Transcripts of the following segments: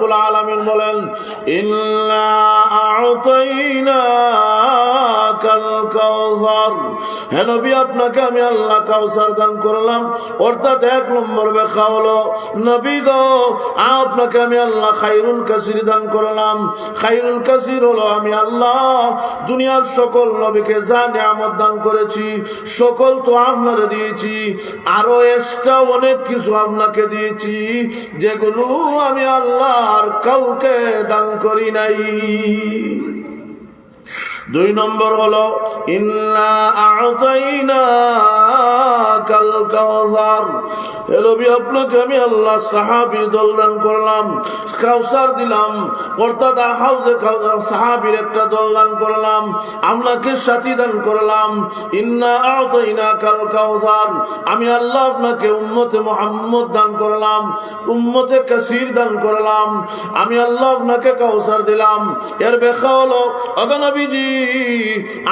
রব্বুল আলামিন বলেন, ইন্না আ'তাইনাকাল কাউসার, হে নবী আপনাকে আমি আল্লাহ কাউসার দান করলাম। অর্থাৎ এক নম্বর ব্যাখ্যা হলো, নবী গো আপনাকে আমি আল্লাহ খায়রুল কাসির দান করলাম। খায়রুল কাসির হলো আমি আল্লাহ দুনিয়ার সকল নবীকে যা নিয়ামত দান করেছি সকল তো আপনারে দিয়েছি, আরো এক্সট্রা অনেক কিছু আপনাকে দিয়েছি যেগুলো আমি আল্লাহ আর কাউকে দান করি নাই। দুই নম্বর হলো, ইন্না আ'তাইনাকাল কাউসার, হে নবী আপনাকে আমি আল্লাহ সাহাবী দল দান করলাম, কাউসার দিলাম। অর্থাৎ হাউজে সাহাবীর একটা দল দান করলাম, আপনাকে সাথী দান করলাম। ইন্না আ'তাইনাকাল কাউসার, আমি আল্লাহ আপনাকে উম্মতে মুহাম্মদ দান করলাম, উম্মতে কাসির দান করলাম। আমি আল্লাহ আপনাকে কাউসার দিলাম। এর ব্যাখ্যা হলো, ওগো নবীজি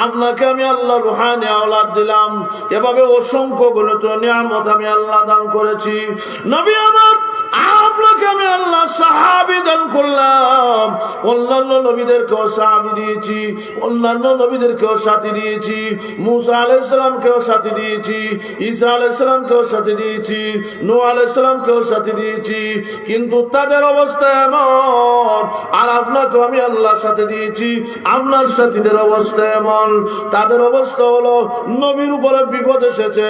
আপনাকে আমি আল্লাহ রুহানি আওলাদ দিলাম। এভাবে অসংখ্য গুণিত নিয়ামত আমি আল্লাহ দান করেছি। নবী আমার আপনাকে আমি আল্লাহ সাহাবী দান করলাম। অন্যান্য নবীদেরকেও সাহাবী দিয়েছি, অন্যান্য নবীদেরকেও সাথী দিয়েছি। মুসা আলাইহিস সালামকেও সাথী দিয়েছি, ঈসা আলাইহিস সালামকেও সাথী দিয়েছি, নূহ আলাইহিস সালামকেও সাথী দিয়েছি। কিন্তু তাদের অবস্থা এমন, আর আপনাকে আমি আল্লাহর সাথে দিয়েছি, আপনার সাথীদের অবস্থা এমন। তাদের অবস্থা হলো, নবীর উপরে বিপদ এসেছে,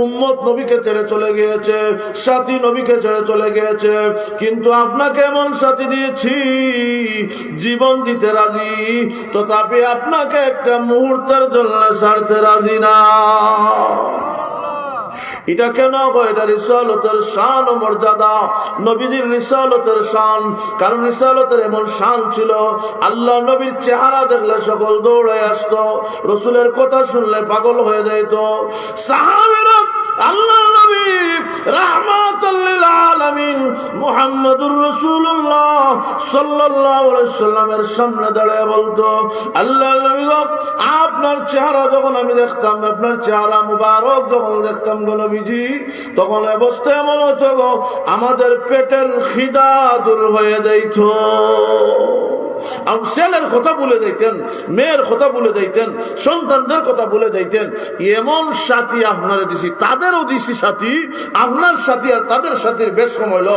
উম্মত নবীকে ছেড়ে চলে গিয়েছে, সাথী নবীকে ছেড়ে চলে গিয়েছে। কিন্তু আপনাকে এমন সাথী দিয়েছি জীবন দিতে রাজি, তথাপি আপনাকে একটা মুহূর্তের জন্য ছাড়তে রাজি না। এটা কেন? এটা রিসালতের শান ও মর্যাদা, নবীজির রিসালতের শান। কারণ রিসালতের এমন শান ছিল, আল্লাহ নবীর চেহারা দেখলে সকল দৌড়ে আসতো, রসুলের কথা শুনলে পাগল হয়ে যেত। সাহাবীরা আল্লাহ নবী রাহমাতুল লিল আলামিন মুহাম্মদুর রাসূলুল্লাহ সাল্লাল্লাহু আলাইহি সাল্লামের সামনে দাঁড়িয়ে বলতো, আল্লাহ নবী গো আপনার চেহারা যখন আমি দেখতাম, আপনার চেহারা মুবারক যখন দেখতাম গো নবীজি, তখন অবস্থা এমন হতো গো আমাদের পেটের খিদা দূর হয়ে যাইত। ছেলের কথা বলে যাইতেন, মেয়ের কথা বলে যাইতেন, সন্তানদের কথা বলে যাইতেন। এমন সাথী আপনারা দিছি, তাদেরও দিছি সাথী। আপনার সাথী আর তাদের সাথীর বেশ কম হইল।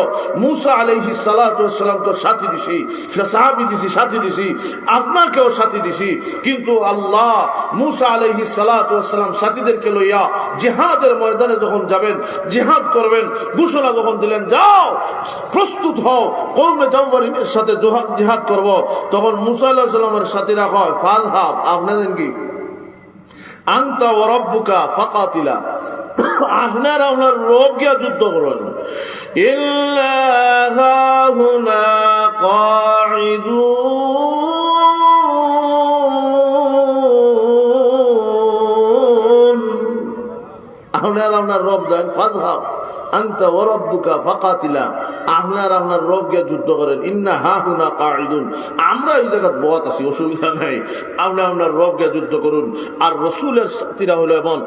মুসা আলাইহিস সালাতু ওয়াস সালাম তো সাথী দিছি, সাহাবী দিছি, সাথী দিছি, আপনাকেও সাথী দিছি। কিন্তু আল্লাহ মুসা আলাইহিস সালাতু ওয়াস সালাম সাথীদেরকে লইয়া জিহাদের ময়দানে যখন যাবেন, জিহাদ করবেন, ঘোষণা যখন দিলেন যাও প্রস্তুত হও কওমে জাওয়ারিনের সাথে জিহাদ করব, তখন মুসা আলাইহিস সালামের সাথীরা কয় ফাযহাব, আপনাদের কি আনতা ওয়া রাব্বুকা ফাকাতিলা, আপনারা আপনার রব গিয়া যুদ্ধ করবেন। ইল্লা হাহুনা কাঈদুন, আপনারা আপনার রব যান, ফাযহাব আনতা ওয়া রাব্বুকা ফাকাতিলা, আপনারা আপনার রব গিয়া যুদ্ধ করেন। ইন্না হাহুনা কাঈদুন, আমরা এই জায়গায় বহাত আছি, অসুবিধা নাই, আপনি আপনার রব গিয়া যুদ্ধ করুন। আর রসুলের সাথীরা হলো এমন,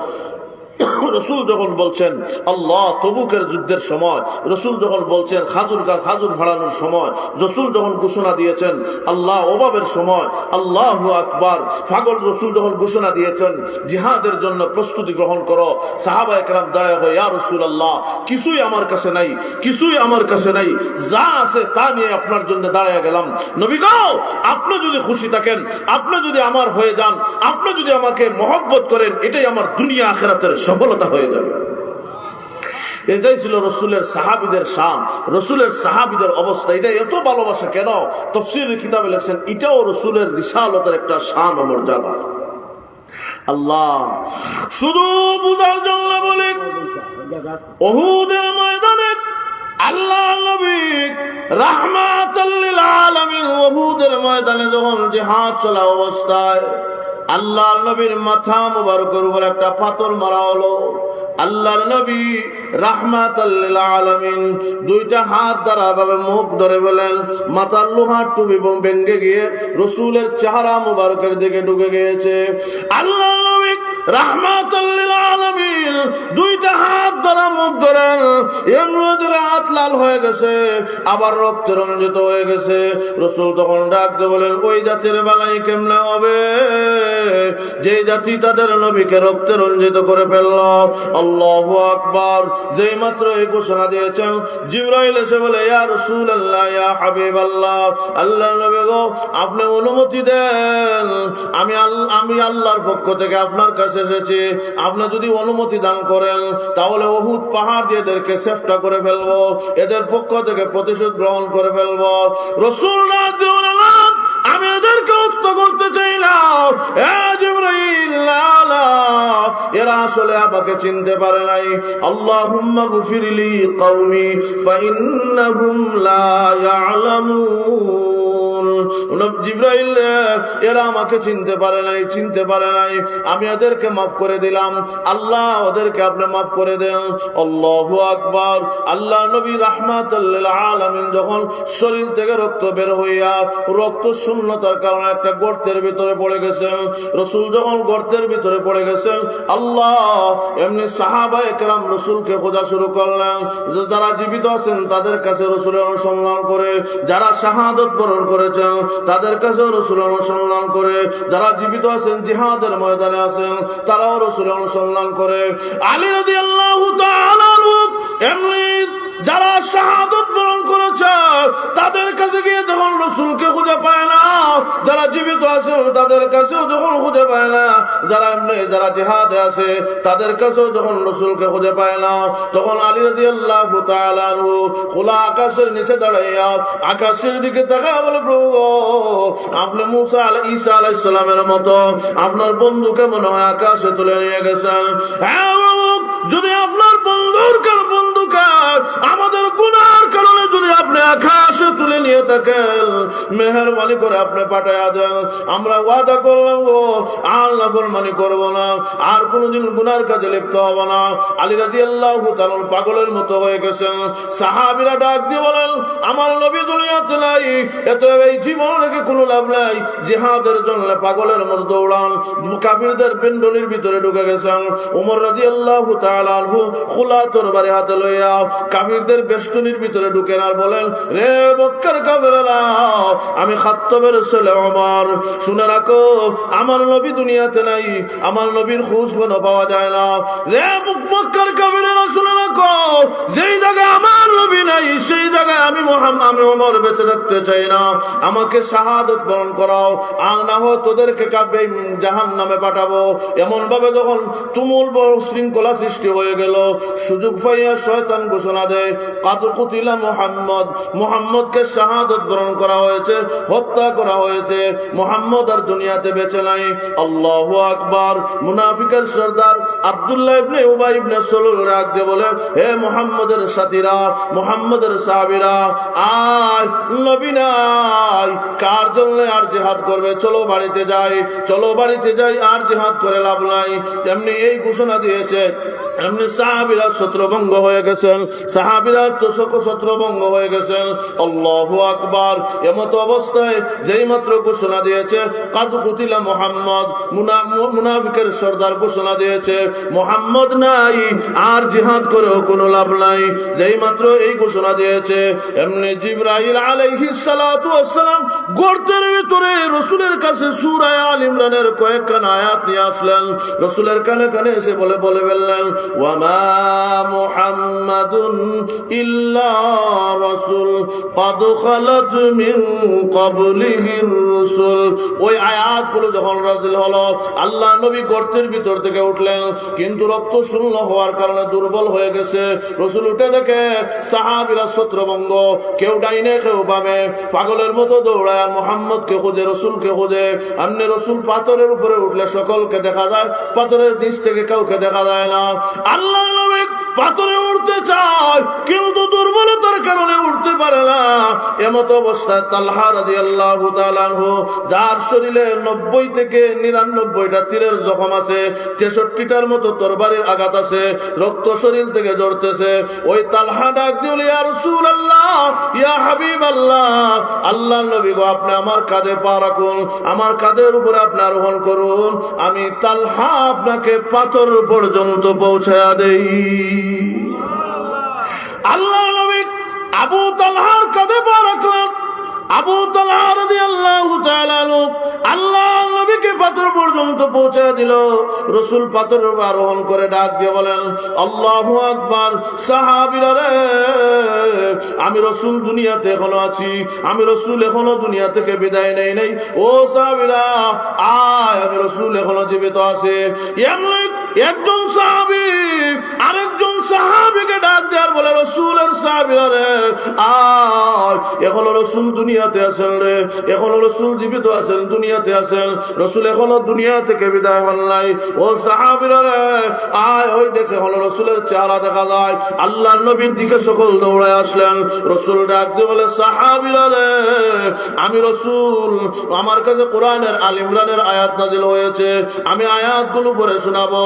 রসুল যখন বলছেন আল্লাহ তবুকের যুদ্ধের সময়, রসুল যখন বলছেন খাজুর ফাড়ানোর সময়, রসুল যখন ঘোষণা দিয়েছেন আল্লাহ অভাবের সময়, আল্লাহু আকবার, পাগল রসুল যখন ঘোষণা দিয়েছেন জিহাদের জন্য প্রস্তুতি গ্রহণ করো, সাহাবা একরাম দাঁড়ায় হয় ইয়া রাসূলুল্লাহ কিছুই আমার কাছে নাই, কিছুই আমার কাছে নাই, যা আছে তা নিয়ে আপনার জন্য দাঁড়ায় গেলাম। নবী গো আপনি যদি খুশি থাকেন, আপনি যদি আমার হয়ে যান, আপনি যদি আমাকে মহব্বত করেন, এটাই আমার দুনিয়া আখিরাতের সফলতা হয়ে যাবে। এটাই ছিল রসুলের সাহাবীদের শান, রসুলের সাহাবীদের অবস্থা। এটা এত ভালোবাসা কেন? তাফসীরের কিতাবে লেখছেন এটাও রসুলের রিসালতের একটা শান ও মর্যাদা। আল্লাহ শুধু বুঝার জন্য বলে, উহুদের ময়দানে আল্লাহ নবী রাহমাতুল লিল আলামিন উহুদের ময়দানে যখন জিহাদ চলা অবস্থায় আল্লাহর নবীর মাথা মুবারকের উপর একটা পাথর মারা হলো। আল্লাহর নবী রাহমাতুল লিল আলামিন দুইটা হাত দ্বারা ভাবে মুখ ধরে বলেন, মাথার লোহার টুপি ভেঙে গিয়ে রসুলের চেহারা মুবারকের দিকে ঢুকে গিয়েছে। আল্লাহর নবী রাহমাতাল লিল আলামিন দুইটা হাত ধরে মুখ ধরেন, এমনি হাত লাল হয়ে গেছে, আবার রক্তে রঞ্জিত হয়ে গেছে। রাসূল তখন ডাকতে বলেন, ওই জাতির বালাই কেমনে হবে যে জাতি তাদের নবীকে রক্তে রঞ্জিত করে ফেলল। আল্লাহু আকবার। যেই মাত্র এই ঘোষণা দিয়েছেন, জিবরাইল এসে বলে, ইয়া রাসূলুল্লাহ, ইয়া হাবিবাল্লাহ, আল্লাহর নবী গো, আপনি অনুমতি দেন, আমি আল্লাহর পক্ষ থেকে আপনার কাছে এসেছি, আপনি যদি অনুমতি দান করেন তাহলে উহুদ পাহাড় দিয়ে এদেরকে চেষ্টা করে ফেলবো, এদের পক্ষ থেকে প্রতিশোধ গ্রহণ করে ফেলবো। রাসূল আমি এদেরকে হত্যা করতে চাই না, এরা আসলে আমাকে চিনতে পারে নাই। আল্লাহুম্মা গফিরলি কওমি ফাইন্নাহুম লা ইয়ালামুন। জিবরাইল, এরা আমাকে চিনতে পারে নাই, আমি ওদেরকে মাফ করে দিলাম, আল্লাহ ওদেরকে আপনি মাফ করে দেন। আল্লাহু আকবার। আল্লাহ নবী রাহমাতাল লিল আলামিন যখন শরীর থেকে রক্ত বের হইয়া রক্ত শূন্যতার কারণে একটা গর্তের ভিতরে পড়ে গেছেন, রাসূল যখন গর্তের ভিতরে পড়ে গেছেন, আল্লাহ এমনি সাহাবায়ে কেরাম রাসূলকে খোঁজা শুরু করলেন। যারা জীবিত আছেন তাদের কাছে রাসূলের অনুসন্ধান করে, যারা শাহাদাত বরণ করেছেন তাদের কাছে রাসূলের অনুসন্ধান করে, যারা জীবিত আছেন জিহাদের ময়দানে আছেন তারাও রাসূলের অনুসন্ধান করে। আলী রাদিয়াল্লাহু তাআলা এমনি যারা শাহাদাত বরণ করেছে তাদের কাছে গিয়ে যখন রাসূলকে খুঁজে পায় না, যারা জীবিত আছে তাদের কাছেও যখন খুঁজে পায় না, যারা জিহাদে আছে তাদের কাছেও যখন রাসূলকে খুঁজে পায় না, তখন আলী রাদিয়াল্লাহু তাআলা আনহু খোলা আকাশের নিচে দাঁড়াইয়া আকাশের দিকে তাকায় বলে, প্রভু আপনি ঈসা আলাইহিস সালামের মতো আপনার বন্ধুকে মনে হয় আকাশে তুলে নিয়ে গেছেন। হ্যাঁ, যদি আপনার বন্ধুকে আমাদের গুনার কারণে যদি আপনি আকাশে তুলে নিয়ে থাকেন, মেহেরবানি করে আপনি পাঠায়া দেন, আমরা ওয়াদা করলাম গো আর নাফরমানি করব না, আর কোনোদিন গুনার কাজে লিপ্ত হব না। আলী রাদিয়াল্লাহু তাআলা পাগলের মতো হয়ে গেছেন। সাহাবীরা ডাক দিয়ে বলেন, আমার নবী দুনিয়াতে নাই, এত এই জীবন রেখে কোনো লাভ নাই, জিহাদের জন্য পাগলের মতো দৌড়ান। কাফিরদের পেন্ডলির ভিতরে ঢুকে গেছেন। ওমর রাদিয়াল্লাহু তাআলা আনহু খোলা তরবারি হাতে লইয়া কাফিরদের বেষ্টনীর ভিতরে ঢুকেন আর বলেন, রে মক্কার কাফেররা, আমি খাত্তাবের ছেলে ওমর, শুনে রাখো আমার নবী দুনিয়াতে নাই, আমার নবীর খোঁজ কোনো পাওয়া যায় না। রে মক্কার কাফেররা শুনে রাখো, যেই জায়গায় আমার নবী নাই সেই জায়গায় আমি ওমর বেঁচে থাকতে চাই না, আমাকে শাহাদাত বরণ করাও, আর না হয় তোদেরকে কাবে জাহান্নামে পাঠাবো। এমন ভাবে যখন তুমুল বড় শৃঙ্খলা সৃষ্টি হয়ে গেল, সুযোগ পাইয়া শয়তান ঘোষণা দেয়, কাদ কুতিলা মুহাম্মদকে শাহাদাত বরণ করা হয়েছে, হত্যা করা হয়েছে, মুহাম্মদ আর দুনিয়াতে বেঁচে নাই। আল্লাহু আকবার। মুনাফিকের সরদার আব্দুল্লাহ ইবনে উবাই ইবনে সালুল রাগ দিয়ে বলে, হে মুহাম্মদের সাথীরা, মুহাম্মদের সাহাবীরা, আয় নবী নাই, কার জন্য আর জিহাদ করবে, চলো বাড়িতে যাই, আর জিহাদ করে লাভ নাই। তেমনি এই ঘোষণা দিয়েছে, এমনি সাহাবীরা ছত্রভঙ্গ হয়ে গেছেন, ছত্রভঙ্গ হয়ে গেছেন। আল্লাহু আকবার। এমত অবস্থায় যেই মাত্র ঘোষণা দিয়েছে কাদ কুতিলা মুহাম্মদ, মুনাফিকের সরদার ঘোষণা দিয়েছে মুহাম্মদ নাই, আর জিহাদ করেও কোনো লাভ নাই। যেই মাত্র এই ঘোষণা দিয়েছে, এমনি জিবরাইল আলাইহিস সালাতু ওয়াস সালাম গর্তের ভিতরে রাসূলের কাছে সূরা আল ইমরানের কয়েকখানা আয়াত নিয়ে আসলেন। রাসূলের কানে কানে এসে বলে ফেললেন, ওয়া মা মুহাম্মাদুন ইল্লা রাসূল قد خلت من قبله الرسل। ওই আয়াতগুলো যখন নাযিল হলো, আল্লাহ নবী গর্তের ভিতর থেকে উঠলেন, কিন্তু রক্ত শূন্য হওয়ার কারণে দুর্বল হয়ে গেছে। রাসূল উঠে দেখে সাহাবীরা ছত্রভঙ্গ, কেউ ডাইনে কেউ বামে, পাগলের মতো দৌড়ায় আর মুহাম্মদকে খোঁজে, রাসূলকে খোঁজে। আমনে রাসূল পাথরের উপরে উঠলে সকলকে দেখা যায়, পাথরের নিচ থেকে কাউকে দেখা যায় না। আল্লাহ নবী নবী পাথরে উঠতে চায় কিন্তু দুর্বলতার কারণে উঠতে পারে না। এমত অবস্থায় তালহা রাদিয়াল্লাহু তাআলা আনহু, যার শরীরে 90 থেকে 99টা তীরের জখম আছে, 63টার মতো তরবারির আঘাত আছে, রক্ত শরীর থেকে ঝরতেছে, ওই তালহা ডাক দিল, ইয়া রাসূলুল্লাহ, ইয়া হাবিবাল্লাহ, আল্লাহর নবী গো, আপনি আমার কাঁধে পা রাখুন, আমার কাঁধের উপরে আপনি আরোহণ করুন, আমি তালহা আপনাকে পাথর পর্যন্ত পৌঁছায়া দেই। আল্লাহর নবী আবু তালহার কাঁধে পা রাখলেন। আবু তালহা রাদিয়াল্লাহু তাআলা আনহু আল্লাহর নবীকে পাথর পর্যন্ত পৌঁছে দিল। রাসূল পাথরের উপর আরোহণ করে ডাক দিয়ে বলেন, আল্লাহু আকবার। সাহাবীরা রে, আমি রাসূল দুনিয়াতে এখনো আছি, আমি রাসূল এখনো দুনিয়া থেকে বিদায় নেই নাই। ও সাহাবীরা আয়, আমি রাসূল এখনো জীবিত আছে। এমনি একজন সাহাবী আরেকজন সাহাবীকে ডাক দেওয়ার বলে, রাসূলের সাহাবীরা রে আয়, এখনো রাসূল দুনিয়াতে আছেন রে, এখনো রাসূল জীবিত আছেন, দুনিয়াতে আছেন, রাসূল এখনো দুনিয়া থেকে বিদায় হন নাই। ও সাহাবীরা রে আয়, ওই দেখে হলো রাসূলের চেহারা দেখা যায়। আল্লাহর নবীর দিকে সকল দৌড়ায় আসলেন। রাসূল ডাক দিয়ে বলে, সাহাবীরা রে, আমি রাসূল, আমার কাছে কোরআনের আল ইমরানের আয়াত নাযিল হয়েছে, আমি আয়াতগুলো পড়ে শোনাবো।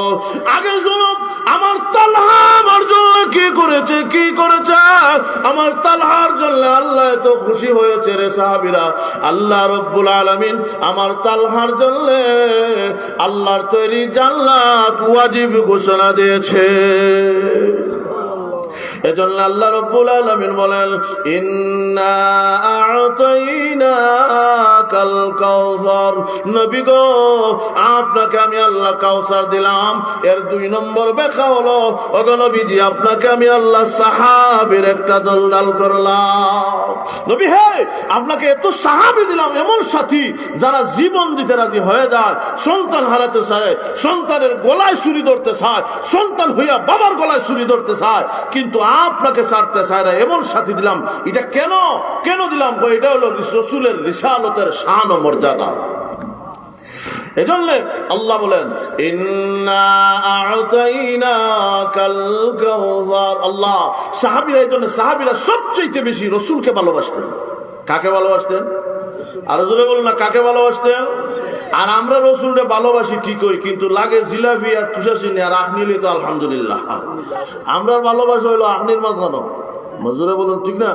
আগে শুনো, আমার তালহা আমার জন্য কি করেছে, কি করেছে। আমার তালহার জন্য আল্লাহ এত খুশি হয়েছে রে সাহাবীরা। আল্লাহ রাব্বুল আলামিন আমার তালহার জন্য আল্লাহর তৈরি জান্নাত ওয়াজিব ঘোষণা দিয়েছে। এজন্য আল্লাহ রাব্বুল আলামিন বলেন, ইন্না আ'তাইনাকাল কাউসার, নবী গো, আপনাকে আমি আল্লাহ কাউসার দিলাম। এর 2 নম্বর ব্যাখ্যা হলো, ওগো নবীজি, আপনাকে আমি আল্লাহ সাহাবীর একটা দল দান করলাম। নবী হে, আপনাকে এত সাহাবী দিলাম, এমন সাথী যারা জীবন দিতে রাজি হয়ে যায়, সন্তান হারাতে চায়, সন্তানের গলায় ছুরি ধরতে চায়, সন্তান হইয়া বাবার গলায় ছুরি ধরতে চায়, কিন্তু আপনাকে ছাড়তে চায় না, এমন সাথী দিলাম। এটা কেন কেন দিলাম? এটা হলো রাসূলের রিসালতের শান ও মর্যাদা। এজন্য আল্লাহ বলেন, ইন্না আ'তাইনাকাল কাউসার। আল্লাহ সাহাবীরা, এজন্য সাহাবীরা সবচেয়ে বেশি রাসূলকে ভালোবাসতেন। কাকে ভালোবাসতেন? আর জোরে বলুন না, কাকে ভালোবাসতেন? আর আমরা রাসূলকে ভালোবাসি ঠিকই, কিন্তু লাগে জিলাপি আর তুষাসিনী আর আখনিলে তো আলহামদুলিল্লাহ। আমরা ভালোবাসা হইলো আখনির মাঝখানো, মজুরে বলুন ঠিক না?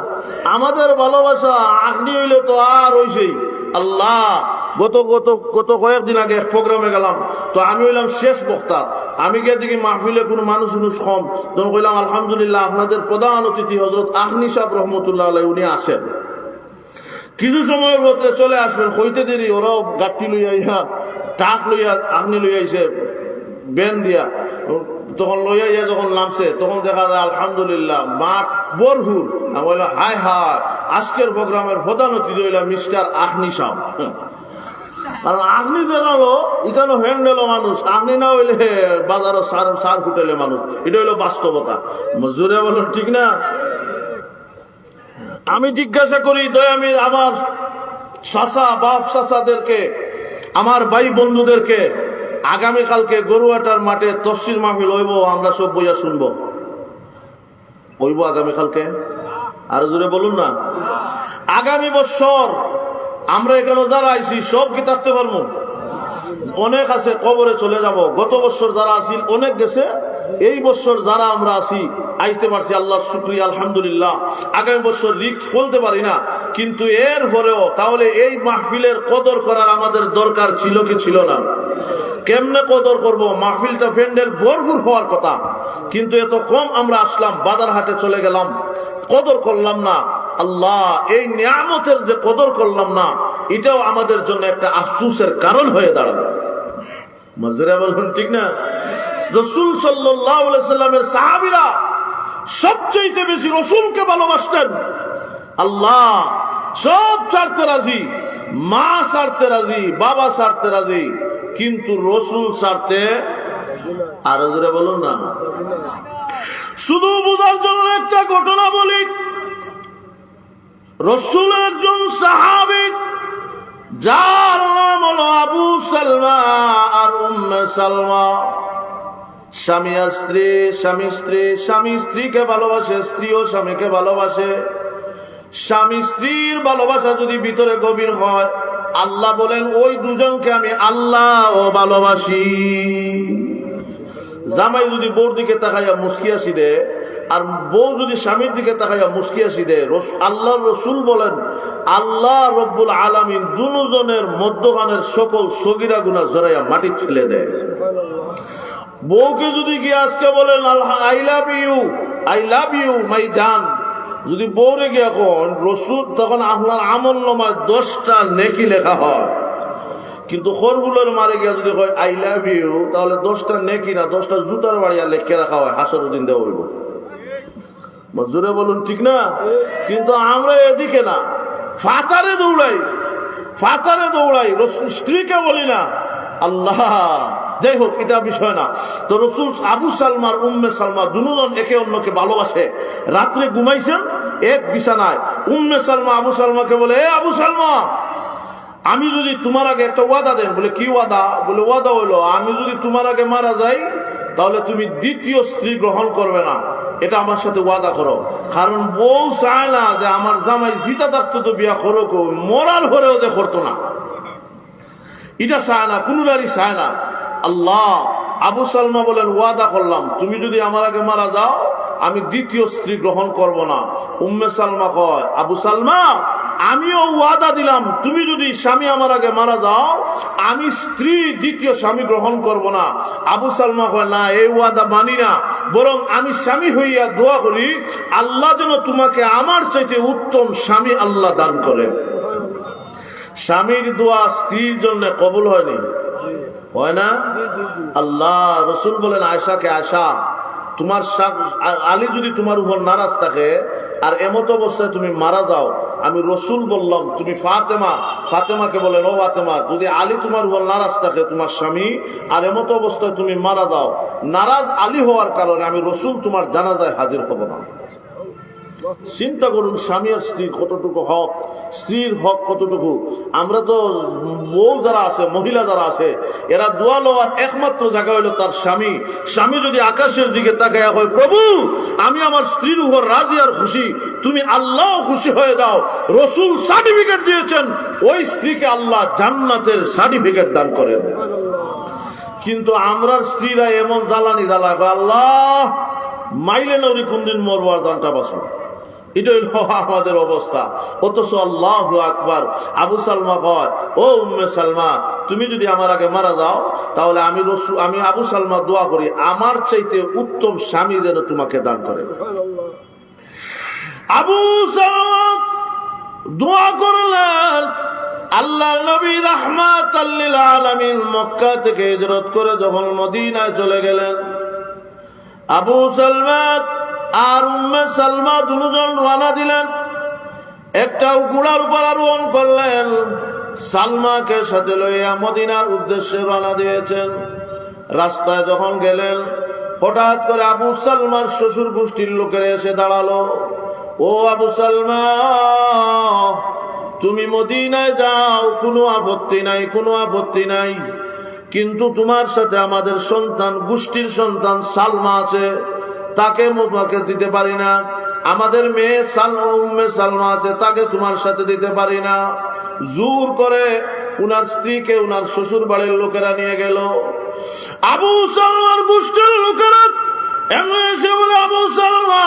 আমাদের ভালোবাসা আখনি হইলে তো আর হইছেই আল্লাহ। গত কয়েকদিন আগে এক প্রোগ্রামে গেলাম, তো আমি হইলাম শেষ বক্তা। আমি গিয়ে দেখি মাহফিলে কোনো মানুষ কম, তখন কইলাম আলহামদুলিল্লাহ, আপনাদের প্রধান অতিথি হযরত আখনি সাহেব রহমতুল্লাহ আলাইহি উনি আসেন, কিছু সময়ের মধ্যে চলে আসবেন। হইতে দেরি, ওরাও গাঠি লইয়া ইহা টাক লইয়া আখনি লইয়া আইছে বেন দিয়া, তখন লইয়া ইয়া যখন নামছে, তখন দেখা যায় আলহামদুলিল্লাহ মাঠ বরহুর। আমি বললাম, হায় হায়, আজকের প্রোগ্রামের প্রধান অতিথি হইলাম মিস্টার আখনি সাহেব। আর আখনি দেখালো এখানে হ্যান্ডেল মানুষ, আখনি না হইলে বাজারও সার ফুটেলে মানুষ। এটা হইলো বাস্তবতা। মজুরে বলো ঠিক না? আমি জিজ্ঞাসা করি দয়ামির আমার চাচা বাপ চাচাদেরকে, আমার ভাই বন্ধুদেরকে, আগামীকালকে গরুয়াটার মাঠে তফসির মাহফিল হইব, আমরা সব বইয়া শুনবো, হইব আগামীকালকে? আর জোরে বলুন না। আগামী বছর আমরা এখানে যারা আইছি সব কি থাকতে পারবো? অনেক আছে কবরে চলে যাব। গত বছর যারা আসিল অনেক গেছে, এই বছর যারা আমরা আসি আইতে পারছি, আল্লাহর শুকরিয়া আলহামদুলিল্লাহ। আগামী বছর রিস্ক বলতে পারি না, কিন্তু এর পরেও তাহলে এই মাহফিলের কদর করার আমাদের দরকার ছিল কি ছিল না? কেমনে কদর করব? মাহফিলটা প্যান্ডেল ভরপুর হওয়ার কথা, কিন্তু এত কম আমরা আসলাম, বাজার হাটে চলে গেলাম, কদর করলাম না। আল্লাহ এই নিয়ামতের যে কদর করলাম না, এটাও আমাদের জন্য একটা আফসোসের কারণ হয়ে দাঁড়াবে। মজরা বলুন ঠিক না? রাসূল সাল্লাল্লাহু আলাইহি সাল্লামের সাহাবীরা সবচেয়ে বেশি রাসূলকে ভালোবাসতেন। আল্লাহ সব ছাড়তে রাজি, মা ছাড়তে রাজি, বাবা ছাড়তে রাজি, কিন্তু রাসূল ছাড়তে, আর জোরে বলুন না। শুধু বোঝার জন্য একটা ঘটনা বলি। রাসূল একজন সাহাবী, যার নাম হলো আবু সালমা আর উম্মে সালমা। স্বামী আর স্ত্রী, স্বামী স্ত্রী, স্বামী স্ত্রীকে ভালোবাসে, স্ত্রীও স্বামীকে ভালোবাসে। স্বামী স্ত্রীর ভালোবাসা যদি ভিতরে গভীর হয়, আল্লাহ বলেন ওই দুজনকে আমি আল্লাহও ভালোবাসি। জামাই যদি বউর দিকে তাকাইয়া মুস্কি হাসি দেয়, আর বউ যদি স্বামীর দিকে তাকাইয়া মুস্কি হাসি দেয়, আল্লাহর রসুল বলেন আল্লাহ রব্বুল আলামিন দুজনের মধ্যখানের সকল সগীরা গুনাহ জড়াইয়া মাটি ফেলে দেয়। বউকে যদি গিয়ে আজকে বলেন I love you, I love you my জান, যদি বউরে গিয়ে এখন রসুল, তখন আপনার আমল নামায় 10টা নেকি লেখা হয়। কিন্তু খরগুলোর মারে গিয়া যদি হয় আই লাভ ইউ, তাহলে 10টা নেকি না 10টা জুতার বাড়িয়া লেখে রাখা হয়, হাসরের দিন দেওয়া হইব। জোরে বলুন ঠিক না? কিন্তু আমরা এদিকে না, ফাতারে দৌড়াই, ফাতারে দৌড়াই, স্ত্রীকে বলি না আল্লাহ। যাই হোক, এটা বিষয় না। তো রসুল আবু সালমার উম্মে সালমা দুজন একে অন্যকে ভালোবাসে। রাত্রে ঘুমাইছেন এক বিছানায়, উম্মে সালমা আবু সালমাকে বলে, এ আবু সালমা, আমি যদি তোমার আগে একটা ওয়াদা দেন। বলে কি ওয়াদা? বলে ওয়াদা হইলো আমি যদি তোমার আগে মারা যাই, তাহলে তুমি দ্বিতীয় স্ত্রী গ্রহণ করবে না, এটা আমার সাথে ওয়াদা করো। কারণ বউ চায় না যে আমার জামাই জিতা থাকতো তো বিয়া করো, মরার ঘরেও যে করতো না, এটা চায় না, কোন নারী চায় না। আল্লাহ, আবু সালমা বলেন ওয়াদা করলাম তুমি যদি আমার আগে মারা যাও, আমি দ্বিতীয় স্ত্রী গ্রহণ করব না। উম্মে সালমা কয়, আবু সালমা, আমিও ওয়াদা দিলাম তুমি যদি স্বামী আমার আগে মারা যাও, আমি স্ত্রী দ্বিতীয় স্বামী গ্রহণ করব না। আবু সালমা কয়, না, এই ওয়াদা মানি না, বরং আমি স্বামী হইয়া দোয়া করি আল্লাহ যেন তোমাকে আমার চাইতে উত্তম স্বামী আল্লাহ দান করে। স্বামীর দোয়া স্ত্রীর জন্য কবুল হয়নি, হয় না? আল্লাহ রসুল বলেন আয়েশাকে, আয়েশা, তোমার আলী যদি তোমার উপর নারাজ থাকে আর এমত অবস্থায় তুমি মারা যাও, আমি রসুল বললাম তুমি ফাতেমা, ফাতেমাকে বলেন, ও ফাতেমা, যদি আলী তোমার উপর নারাজ থাকে তোমার স্বামী, আর এমত অবস্থায় তুমি মারা যাও, নারাজ আলী হওয়ার কারণে আমি রসুল তোমার জানাজায় হাজির হব না। চিন্তা করুন স্বামী আর স্ত্রীর কতটুকু হক, স্ত্রীর হক কতটুকু। আমরা তো বউ যারা আছে, মহিলা যারা আছে, এরা দোয়া লওয়ার একমাত্র জায়গা হইল তার স্বামী। স্বামী যদি আকাশের দিকে তাকায় হয়, প্রভু আমি আমার স্ত্রীর উপর রাজি আর খুশি, তুমি আল্লাহ খুশি হয়ে যাও, রসুল সার্টিফিকেট দিয়েছেন, ওই স্ত্রীকে আল্লাহ জান্নাতের সার্টিফিকেট দান করেন। কিন্তু আমরার স্ত্রীরা এমন জ্বালানি জ্বালায়, আল্লাহ মাইলে নৌরি কোনদিন মরবো আর জানটা বাসো, এটা হইল আমাদের অবস্থা। অথচ আল্লাহু আকবার, আবু সালমা কয়, ও উম্মে সালমা, তুমি যদি আমার আগে মারা যাও, তাহলে আমি আবু সালমা দোয়া করি আমার চাইতে উত্তম স্বামী যেন তোমাকে দান করে। আবু সালমা দোয়া করলেন, আল্লাহর নবী রাহমাতাল লিল আলামিন মক্কা থেকে হিজরত করে যখন মদিনায় চলে গেলেন, আবু সালমা আর উম্মে সালমা দুজন রওনা দিলেন। একটা ঘোড়ার উপর আরোহণ করলেন, সালমাকে সাথে লইয়া মদিনার উদ্দেশ্যে রওনা দিয়েছেন। রাস্তায় যখন গেলেন, হঠাৎ করে আবু সালমার শ্বশুর গোষ্ঠীর লোকেরা এসে দাঁড়ালো। ও আবু সালমা, তুমি মদিনায় যাও, কোনো আপত্তি নাই, কোনো আপত্তি নাই, কিন্তু তোমার সাথে আমাদের সন্তান, গোষ্ঠীর সন্তান সালমা আছে, তাকে তোমাকে দিতে পারি না। আমাদের মেয়ে উম্মে সালমা আছে, তাকে তোমার সাথে দিতে পারি না। জোর করে উনার স্ত্রীকে উনার শ্বশুর বাড়ির লোকেরা নিয়ে গেল। আবু সালমার গোষ্ঠীর লোকেরা এমন এসে বলে, আবু সালমা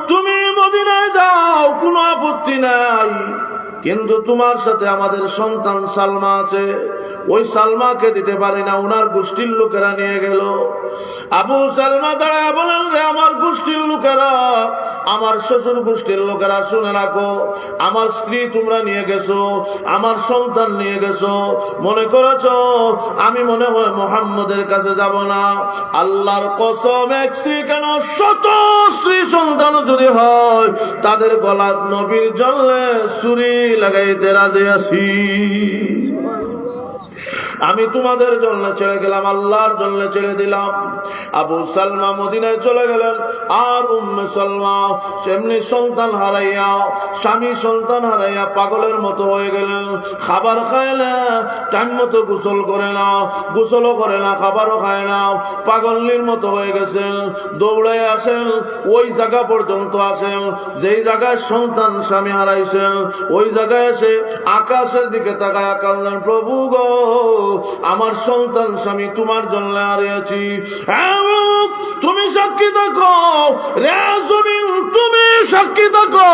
তুমি মদিনায় যাও, কোনো আপত্তি নাই, কিন্তু তোমার সাথে আমাদের সন্তান সালমা আছে, ওই সালমাকে দিতে পারি না। উনার গোষ্ঠীর লোকেরা নিয়ে গেল। আবু সালমা দাঁড়ায় বলেন, রে আমার গোষ্ঠীর লোকেরা, আমার শ্বশুর গোষ্ঠীর লোকেরা, শুনে রাখো, আমার স্ত্রী তোমরা নিয়ে গেছো, আমার সন্তান নিয়ে গেছো, মনে করেছো আমি মনে হয় মোহাম্মদের কাছে যাব না। আল্লাহর কসম, এক স্ত্রী কেন, শত স্ত্রী সন্তান যদি হয়, তাদের গলাত নবীর জন্য ছুরি লাগাইতে রাজি আছি। আমি তোমাদের জন্য ছেড়ে গেলাম, আল্লাহর জন্য ছেড়ে দিলাম। আবু সালমা মদিনায় চলে গেলেন। আর উম্মে সালমা সেমনি সন্তান হারাইয়া, স্বামী সন্তান হারাইয়া পাগলের মতো হয়ে গেলেন। খাবার খায় না, টাইম মতো গোসল করে না, গোসলও করে না, খাবারও খায় না, পাগলের মতো হয়ে গেছেন। দৌড়ায় আসেন, ওই জায়গা পর্যন্ত আসেন যেই জায়গায় সন্তান স্বামী হারাইছেন। ওই জায়গায় এসে আকাশের দিকে তাকায় কাঁদলেন, প্রভু গো, আমার সন্তান স্বামী তোমার জন্য হারিয়েছি। তুমি সাক্ষী থাকো রে জমিন, তুমি সাক্ষী থাকো,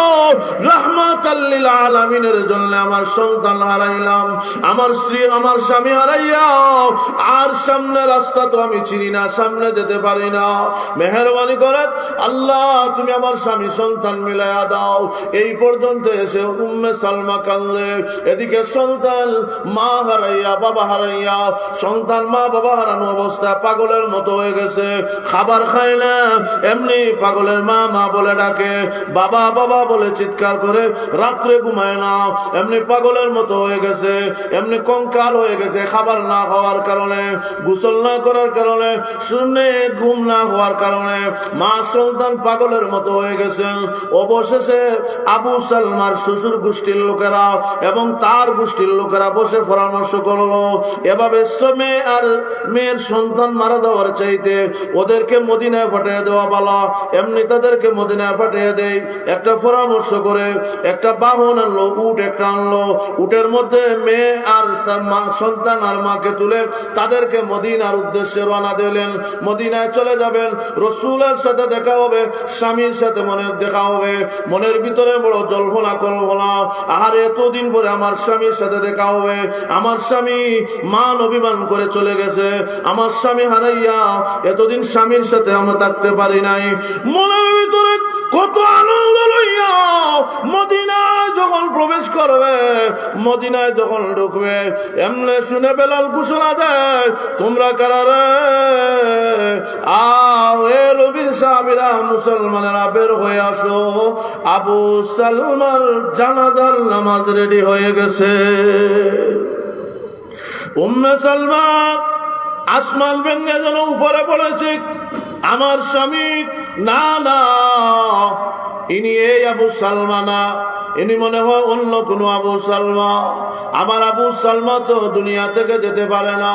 রাহমাতাল লিল আলামিনের জন্য আমার সন্তান হারাইলাম, আমার স্ত্রী আমার স্বামী হারাইয়া আর সামনে রাস্তা তো আমি চিনি না, সামনে যেতে পারি না, মেহেরবানি করে আল্লাহ তুমি আমার স্বামী সন্তান মিলাইয়া দাও। এই পর্যন্ত এসে উম্মে সালমা কাঁদলে, এদিকে সন্তান মা হারাইয়া বাবা হারাইয়া, সন্তান মা বাবা হারানো অবস্থায় পাগলের মতো হয়ে গেছে, খাবার খায় না, এমনি পাগলের মা মা বলে ডাকে, বাবা বাবা বলে চিৎকার করে, রাত্রে ঘুমায় না, এমনি পাগলের মতো হয়ে গেছে, এমনি কঙ্কাল হয়ে গেছে, খাবার না খাওয়ার কারণে, গোসল না করার কারণে, শুনে ঘুম না হওয়ার কারণে মা সন্তান পাগলের মতো হয়ে গেছেন। অবশেষে আবু সালমার শ্বশুর গোষ্ঠীর লোকেরা এবং তার গোষ্ঠীর লোকেরা বসে পরামর্শ করলো, এভাবে মেয়ে আর মেয়ের সন্তান মারা দেওয়ার চাইতে ওদেরকে মদিনায় পাঠিয়ে দেওয়া ভালো, এমনি তাদেরকে মদিনায় পাঠিয়ে দেয়। একটা পরামর্শ করে একটা বাহন আনলো, উট একটা আনলো, উটের মধ্যে মেয়ে আর সন্তান আর মাকে তুলে তাদেরকে মদিনার উদ্দেশ্যে রওনা দিলেন। মদিনায় চলে যাবেন, রসুলের সাথে দেখা হবে, স্বামীর সাথে মনের দেখা হবে। মনের ভিতরে বড় জল্পনা কল্পনা, আর এতদিন পরে আমার স্বামীর সাথে দেখা হবে, আমার স্বামী মান অভিমান করে চলে গেছে, আমার স্বামী হারাইয়া এতদিন স্বামীর সাথে আমরা থাকতে পারি নাই। মনের ভিতরে কত আনন্দ লইয়া মদিনায় যখন প্রবেশ করবে, মদিনায় যখন ঢুকবে, এমনে শুনে বেলাল ঘোষণা দেয়, তোমরা কারা রে? রবির সাহাবীরা মুসলমানেরা বের হয়ে আসো, আবু সালমার জানাজার নামাজ রেডি হয়ে গেছে। উম্মে সালমা আসমান ভেঙে যেন উপরে পড়েছে, আমার স্বামী না না, ইনি এই আবু সালমা না, ইনি মনে হয় অন্য কোনো আবু সালমা। আমার আবু সালমা তো দুনিয়া থেকে যেতে পারে না।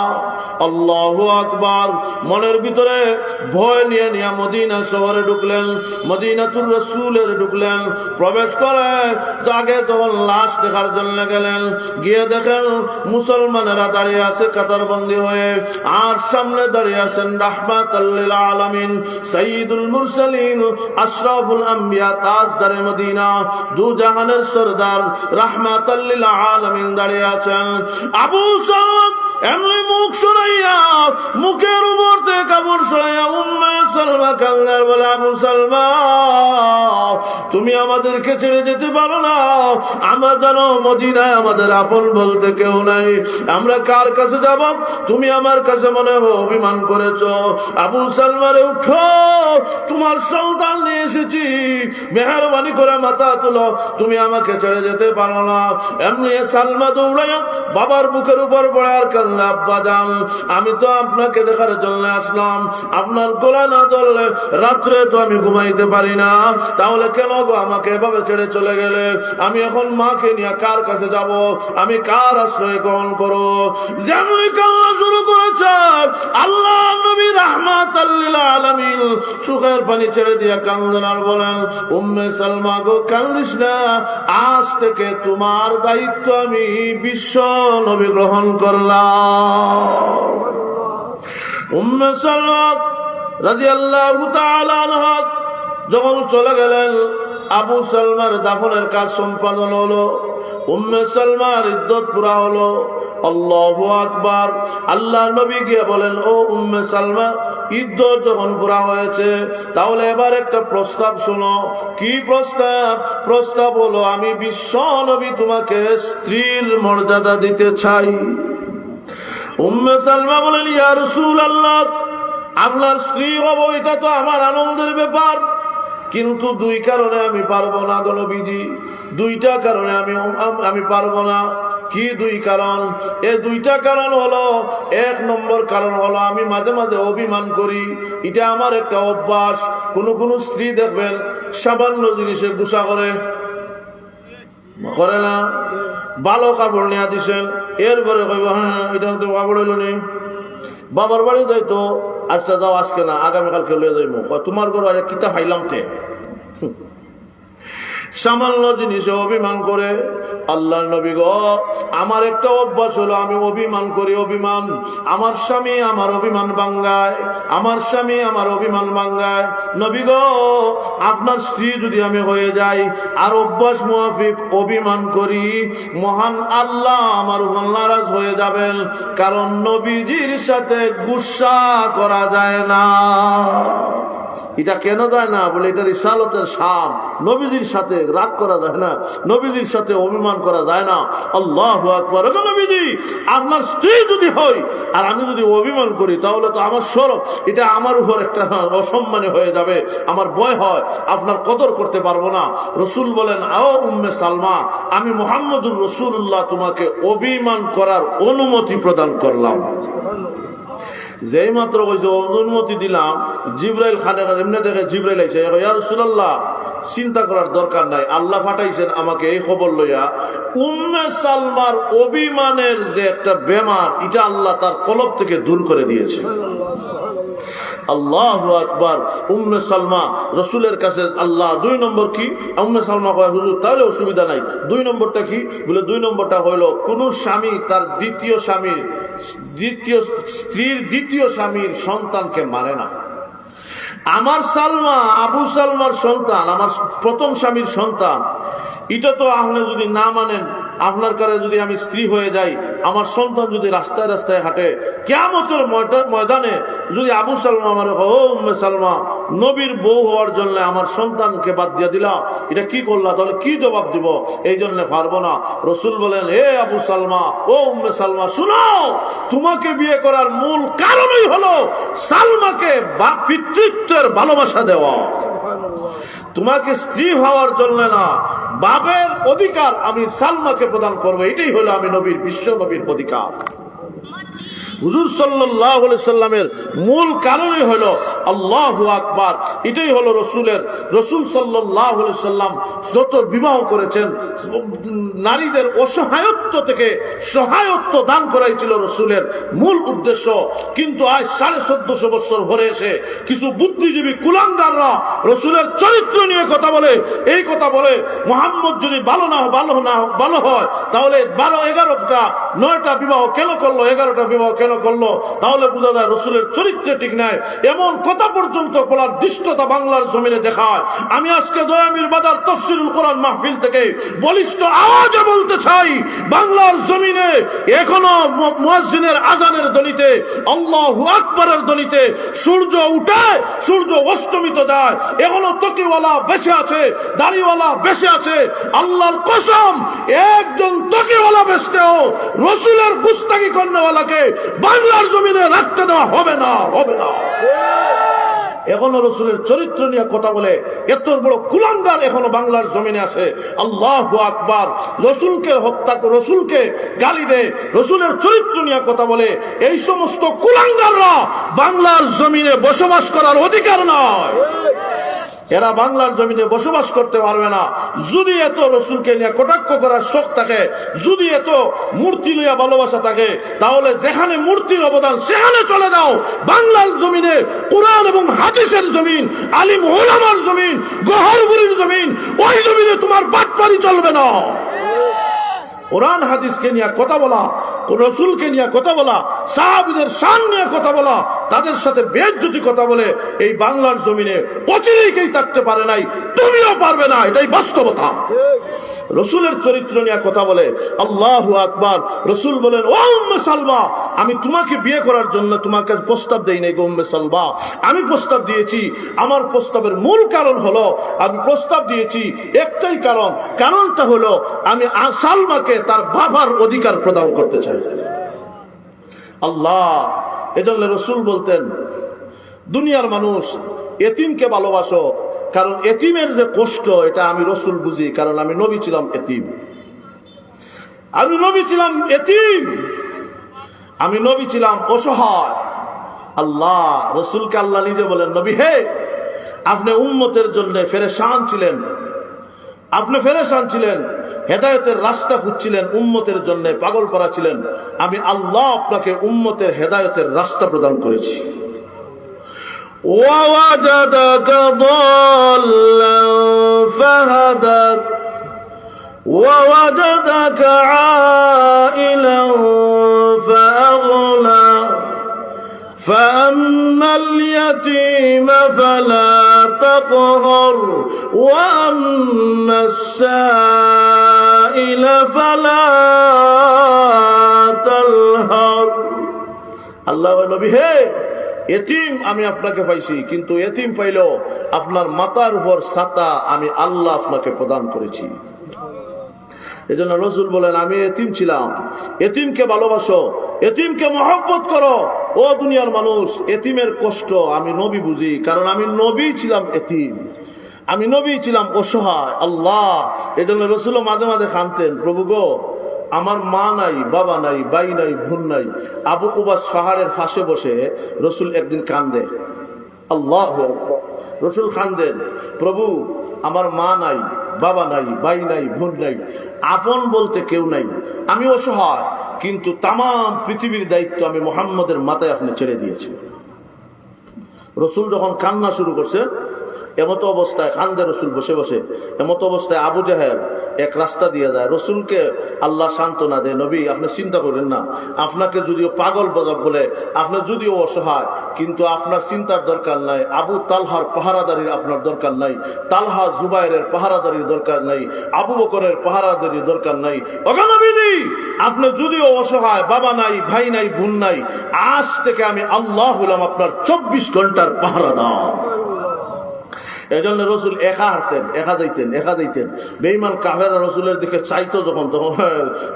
আল্লাহু আকবার। মনের ভিতরে ভয় নিয়ে নিয়ে মদিনা শহরে ঢুকলেন, মদিনাতুর রাসূলের ঢুকলেন। প্রবেশ করে আগে তখন লাশ দেখার জন্য গেলেন, গিয়ে দেখেন মুসলমানেরা দাঁড়িয়ে আছে কাতারবন্দি হয়ে, আর সামনে দাঁড়িয়ে আছেন রাহমাতাল লিল আলামিন, সাইয়্যিদুল মুরসালিন, আশরাফুল আম্বিয়া, তাজদারে মদিনা, দু জাহানের সরদার রাহমাতাল লিল আলামিন দাঁড়িয়ে আছেন। আবু সালমা এমনি মুখ সরাইয়া, মুখের উপর থেকে কাপড় সরাইয়া উম্মে সালমা কান্নার বলে, আবু সালমা তুমি আমাদেরকে ছেড়ে যেতে পারো না, আমরা জানো মদিনায় আমাদের আপন বলতে কেউ নাই, আমরা কার কাছে যাব? তুমি আমার কাছে মনে হয় অভিমান করেছো। আবু সালমারে উঠো, তোমার সন্তান নিয়ে এসেছি, মেহেরবানি করে মাথা তুলো, তুমি আমাকে ছেড়ে যেতে পারো না। এমনি সালমা দৌড়াইয়া বাবার বুকের উপর পড়ে আর কান্না, আব্বা জান আমি তো আপনাকে দেখার জন্য আসলাম, আপনার গলা না ধরলে রাত্রে তো আমি ঘুমাইতে পারি না, তাহলে কেন গো আমাকে এভাবে ছেড়ে চলে গেলে? আমি এখন মাকে নিয়ে কার কাছে যাব? আমি কার আশ্রয় গ্রহণ করো? যেমনি কান্না শুরু করেছে, আল্লাহ নবী রাহমাতাল লিল আলামিন চোখের পানি ছেড়ে দিয়া কাঁদলেন আর বলেন, উম্মে সালমা গো কান্দিস না, আজ থেকে তোমার দায়িত্ব আমি বিশ্ব নবী গ্রহণ করলাম। উম্মে সালমা রাদিয়াল্লাহু তাআলা আনহা যখন চলে গেলেন, আবু সালমার দাফনের কাজ সম্পাদন হলো, উম্মে সালমার ইদ্দত পুরা হলো। আল্লাহু আকবার। আল্লাহ নবী গিয়ে বলেন, ও উম্মে সালমা, ইদ্দত যখন পুরা হয়েছে, তাহলে এবার একটা প্রস্তাব শোনো। কি প্রস্তাব? প্রস্তাব হলো আমি বিশ্ব নবী তোমাকে স্ত্রীর মর্যাদা দিতে চাই। উম্মে সালমা বলেন, ইয়া রাসূলুল্লাহ, আপনার স্ত্রী হব এটা তো আমার আনন্দের ব্যাপার, কিন্তু দুই কারণে আমি পারবো না গো নবীজি, দুইটা কারণে আমি পারবো না। কি দুই কারণ? এই দুইটা কারণ হলো, এক নম্বর কারণ হলো আমি মাঝে মাঝে অভিমান করি। এটা আমার একটা অভ্যাস। কোন স্ত্রী দেখবেন সামান্য জিনিসে গুসা করে না? ভালো কাপড় নিয়ে দিছেন, এরপরে কইব হ্যাঁ এটা তো কাপড় হইল নি। বাবার বাড়ি যাইতো, আচ্ছা যাও আজকে না আগামীকালকে লয়ে যাইব। তোমার ঘর কিতা খাইলাম তে। সামান্য জিনিসে অভিমান করে। আল্লাহর নবী গো, আমার একটা অভ্যাস হলো আমি অভিমান করি। অভিমান, আমার স্বামী আমার অভিমান ভাঙ্গায়, আমার স্বামী আমার অভিমান ভাঙ্গায়। নবী গো, আপনার স্ত্রী যদি আমি হয়ে যাই আর অভ্যাস মুআফিক অভিমান করি, মহান আল্লাহ আমার উপর নারাজ হয়ে যাবেন। কারণ নবীজির সাথে গুসা করা যায় না। এটা কেন যায় না? বলে এটা রিসালতের শান। নবীজির সাথে রাগ করা যায় না, নবীজির সাথে অভিমান করা যায় না। আল্লাহু আকবার। নবীজি, আপনার স্ত্রী যদি হয় আর আমি যদি অভিমান করি, তাহলে তো আমার শরফ, এটা আমার উপর একটা অসম্মানী হয়ে যাবে। আমার ভয় হয় আপনার কদর করতে পারবো না। রসুল বলেন, আও উম্মে সালমা, আমি মুহাম্মদুর রাসূলুল্লাহ তোমাকে অভিমান করার অনুমতি প্রদান করলাম। যেই মাত্র কইছে অনুমতি দিলাম, জিবরাইল খানে এমনি দেখে জিবরাইল আইছে, ইয়া রাসূলুল্লাহ চিন্তা করার দরকার নাই, আল্লাহ পাঠাইছেন আমাকে এই খবর লইয়া উম্মে সালমার অভিমানের যে একটা বেমার, এটা আল্লাহ তার কলব থেকে দূর করে দিয়েছে। আল্লাহু আকবার। উম্মে সালমা রসুলের কাছে আল্লাহ দুই নম্বর কি? উম্মে সালমা কয়, হুজুর তাহলে অসুবিধা নাই। দুই নম্বরটা কি? বলে দুই নম্বরটা হইল, কোন স্বামী তার দ্বিতীয় স্ত্রীর স্বামীর সন্তানকে মানে না। আমার সালমা আবু সালমার সন্তান, আমার প্রথম স্বামীর সন্তান, এটা তো আপনি যদি না মানেন, আপনার কাছে যদি আমি স্ত্রী হয়ে যাই, আমার সন্তান যদি রাস্তায় রাস্তায় হাঁটে, কিয়ামতের ময়দানে যদি আবু সালমা আমার ও উম্মে সালমা নবীর বউ হওয়ার জন্য আমার সন্তানকে বাদ দিয়ে দিলা, এটা কি করলা? তাহলে কি জবাব দিব? এই জন্য পারবো না। রসুল বলেন, হে আবু সালমা, ও উম্মে সালমা, শুনো, তোমাকে বিয়ে করার মূল কারণই হলো সালমাকে পিতৃত্বের ভালোবাসা দেওয়া। তোমাকে স্ত্রী হওয়ার জন্য না, বাপের অধিকার আমি সালমাকে প্রদান করবো। এটাই হলো আমি নবীর, বিশ্ব নবীর অধিকার। হুজুর সাল্লাল্লাহু আলাইহি সাল্লামের মূল কারণই হলো আল্লাহু আকবার। এটাই হলো রসুল সাল্লাল্লাহু আলাইহি সাল্লাম যত বিবাহ করেছেন, নারীদের অসহায়ত্ব থেকে সহায়ত্ব দান করাই ছিল রসুলের মূল উদ্দেশ্য। কিন্তু আজ 1450 বছর ভরে এসে কিছু বুদ্ধিজীবী কুলাঙ্গাররা রসুলের চরিত্র নিয়ে কথা বলে, এই কথা বলে মুহাম্মদ যদি ভালো হয় তাহলে 12-11টা 9টা বিবাহ কেন করলো, 11টা বিবাহ কেন করলো? তাহলে বোঝা যায় রসুলের চরিত্রে ঠিক নাই। এমন কথা পর্যন্ত বলার দৃষ্টতা বাংলার জমিনে দেখায়। আমি আজকে দয়ামির বাজার তাফসীরুল কোরআন মাহফিল থেকে বলিষ্ঠ আওয়াজে বলতে চাই, বাংলার জমিনে এখনো মুয়াজ্জিনের আজানের ধ্বনিতে, আল্লাহু আকবারের ধ্বনিতে সূর্য উঠে সূর্য অস্তমিত যায়, এখনো তকিওয়ালা বেঁচে আছে, দাড়িওয়ালা বেঁচে আছে। আল্লাহর কসম, একজন তকিওয়ালা বেঁচতেও রসুলের গুস্তাখি কর্নেওয়ালাকে বাংলার জমিনে রাখতে দেওয়া হবে না। এখনো রসুলের চরিত্র নিয়ে কথা বলে এত বড় কুলাঙ্গার এখনো বাংলার জমিনে আছে। আল্লাহু আকবার। রসুলকে হত্যা করে, রসুলকে গালি দেয়, রসুলের চরিত্র নিয়ে কথা বলে, এই সমস্ত কুলাঙ্গাররা বাংলার জমিনে বসবাস করার অধিকার নয়। এরা বাংলার জমিনে বসবাস করতে পারবে না। যদি এত রসুলকে নিয়ে কটাক্ষ করার শখ থাকে, যদি এত মূর্তি লইয়া ভালোবাসা থাকে, তাহলে যেখানে মূর্তির অবদান সেখানে চলে যাও। বাংলার জমিনে কোরআন এবং হাদিসের জমিন, আলিম ওলামার জমিন, গহরগুরির জমিন, ওই জমিনে তোমার বাটপারি চলবে না। কোরআন হাদিসকে নিয়ে কথা বলা, রসুলকে নিয়ে কথা বলা, সাহাবীদের শান নিয়ে কথা বলা, তাদের সাথে বেইজ্জতি কথা বলে এই বাংলার জমিনে অচিরেই কেউ থাকতে পারে নাই, তুমিও পারবে না। এটাই বাস্তবতা। রসুলের চরিত্র নিয়ে কথা বলে। আল্লাহু আকবার। রসুল বলেন, ও উম্মে সালমা, আমি তোমাকে বিয়ে করার জন্য তোমাকে প্রস্তাব দেই নাই গো উম্মে সালমা, আমি প্রস্তাব দিয়েছি। আমার প্রস্তাবের মূল কারণ হলো, আমি প্রস্তাব দিয়েছি একটাই কারণ, কারণটা হলো আমি সালমাকে তার বাবার অধিকার প্রদান করতে চাই। আল্লাহ। এজন্য রসুল বলতেন, দুনিয়ার মানুষ এতিমকে ভালোবাসো, কারণ এতিমের যে কষ্ট এটা আমি রসুল বুঝি, কারণ আমি নবী ছিলাম এতিম। আমি নবী ছিলাম এতিম, আমি নবী ছিলাম অসহায়। আল্লাহ রসুলকে আল্লাহ নিজে বলেন, নবী হে, আপনি উম্মতের জন্য ফেরেশান ছিলেন, আপনি ফেরেশান ছিলেন, হেদায়েতের রাস্তা খুঁজছিলেন, উম্মতের জন্য পাগল পারা ছিলেন। আমি আল্লাহ আপনাকে উম্মতের হেদায়েতের রাস্তা প্রদান করেছি। ووجدك ضالا فهدى ووجدك عائلا فأغنى فأما اليتيم فلا تقهر وأما السائل فلا تنهر। আল্লাহ নবী হে, এতিম আমি আপনাকে পাইছি, কিন্তু এতিম পাইলেও আপনার মাথার উপর ছাতা আমি আল্লাহ আপনাকে প্রদান করেছি। এজন্য রসুল বলেন, আমি এতিম ছিলাম, এতিমকে ভালোবাসো, এতিমকে মহব্বত করো। ও দুনিয়ার মানুষ, এতিমের কষ্ট আমি নবী বুঝি, কারণ আমি নবী ছিলাম এতিম, আমি নবী ছিলাম অসহায়। আল্লাহ এজন্য রসুল মাঝে মাঝে কাঁদতেন, প্রভু গো, আমার মা নাই, বাবা নাই, ভাই নাই, বোন নাই। আবু কুবাস পাহাড়ের ফাঁসে বসে রসুল একদিন কান্দে। আল্লাহ রসুল কান্দেন, প্রভু আমার মা নাই, বাবা নাই, ভাই নাই, বোন নাই, আপন বলতে কেউ নাই, আমি অসহায়, কিন্তু তাম পৃথিবীর দায়িত্ব আমি মুহাম্মদের মাথায় আপনি ছেড়ে দিয়েছি। রসুল যখন কান্না শুরু করছে, এমতো অবস্থায় কান্দে রসুল বসে বসে, এমতো অবস্থায় আবু জাহেল এক রাস্তা দিয়ে যায়। রসুলকে আল্লাহ সান্ত্বনা দেয়, নবী আপনি চিন্তা করেন না, আপনাকে যদিও পাগল বলে, আপনার যদিও অসহায়, কিন্তু আপনার চিন্তার দরকার নাই। আবু তালহার পাহারাদারির আপনার দরকার নাই, তালহা জুবাইরের পাহারাদারির দরকার নাই, আবু বকরের পাহারাদারির দরকার নাই। নবীজি আপনি যদিও অসহায়, বাবা নাই, ভাই নাই, বোন নাই, আজ থেকে আমি আল্লাহ হলাম আপনার 24 ঘন্টার পাহারাদার। এই জন্য রসুল একা হাঁটতেন, একা যাইতেন। বেঈমান কাফেররা রসুলের দিকে চাইতো যখন, তখন